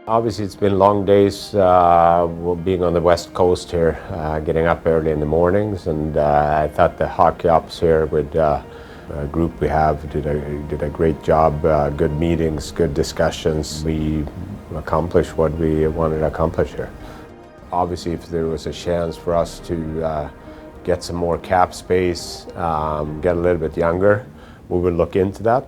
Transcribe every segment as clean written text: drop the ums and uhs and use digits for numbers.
Obviously, it's been long days being on the West Coast here, getting up early in the mornings, and I thought the hockey ops here with a group we have did a great job. Good meetings, good discussions. We accomplished what we wanted to accomplish here. Obviously, if there was a chance for us to get some more cap space, get a little bit younger, we would look into that.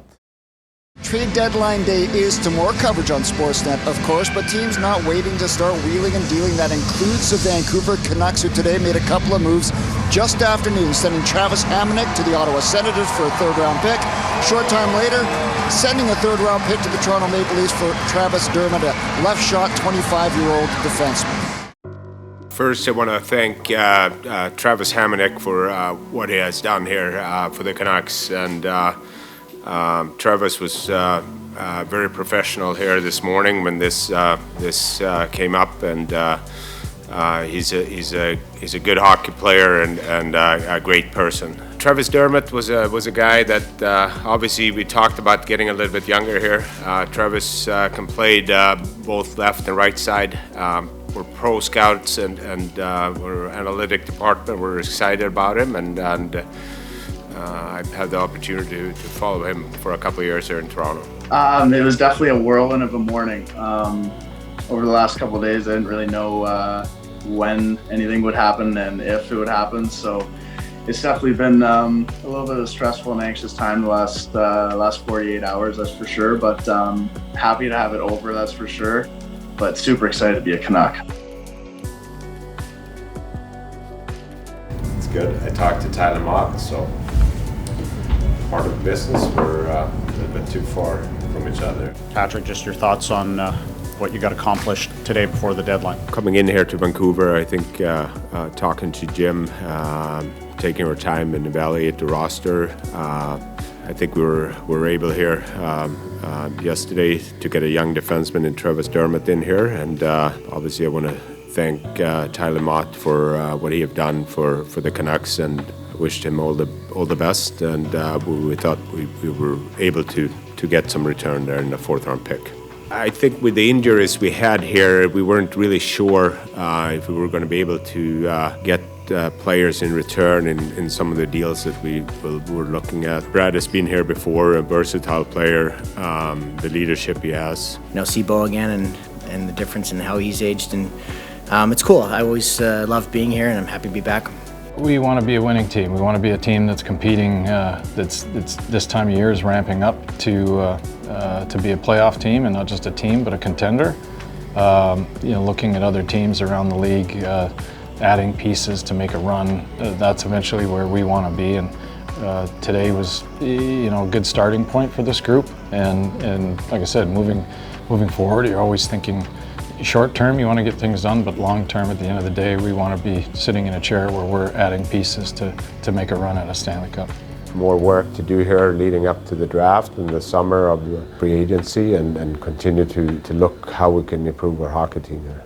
Trade deadline day is tomorrow. Coverage on Sportsnet, of course, but teams not waiting to start wheeling and dealing. That includes the Vancouver Canucks, who today made a couple of moves just after noon, sending Travis Hamonic to the Ottawa Senators for a third-round pick. Short time later, sending a third-round pick to the Toronto Maple Leafs for Travis Dermott, a left-shot 25-year-old defenseman. First, I want to thank Travis Hamonic for what he has done here for the Canucks. And Travis was very professional here this morning when this came up, and he's a good hockey player and a great person. Travis Dermott was a guy that obviously we talked about getting a little bit younger here. Travis can play both left and right side. We're pro scouts and we're analytic department. We're excited about him, and I've had the opportunity to follow him for a couple of years here in Toronto. It was definitely a whirlwind of a morning. Over the last couple of days, I didn't really know when anything would happen and if it would happen. So it's definitely been a little bit of a stressful and anxious time the last 48 hours, that's for sure. But happy to have it over, that's for sure. But super excited to be a Canuck. It's good. I talked to Tyler Mott, so part of the business, we're a little bit too far from each other. Patrik, just your thoughts on what you got accomplished today before the deadline? Coming in here to Vancouver, I think talking to Jim, taking our time and evaluate the roster. I think we were able here yesterday to get a young defenseman in Travis Dermott in here, and obviously I want to thank Tyler Mott for what he have done for the Canucks, and wished him all the best. And we thought we were able to get some return there in the fourth-round pick. I think with the injuries we had here, we weren't really sure if we were going to be able to get players in return in some of the deals that we were looking at. Brad has been here before, a versatile player, the leadership he has. See Bo again and the difference in how he's aged, and it's cool. I always love being here, and I'm happy to be back. We want to be a winning team. We want to be a team that's competing, that's this time of year is ramping up to be a playoff team, and not just a team, but a contender. Looking at other teams around the league, adding pieces to make a run, that's eventually where we want to be. And today was, a good starting point for this group. And like I said, moving forward, you're always thinking short term, you want to get things done, but long term, at the end of the day, we want to be sitting in a chair where we're adding pieces to make a run at a Stanley Cup. More work to do here leading up to the draft in the summer of the free agency, and continue to look how we can improve our hockey team here.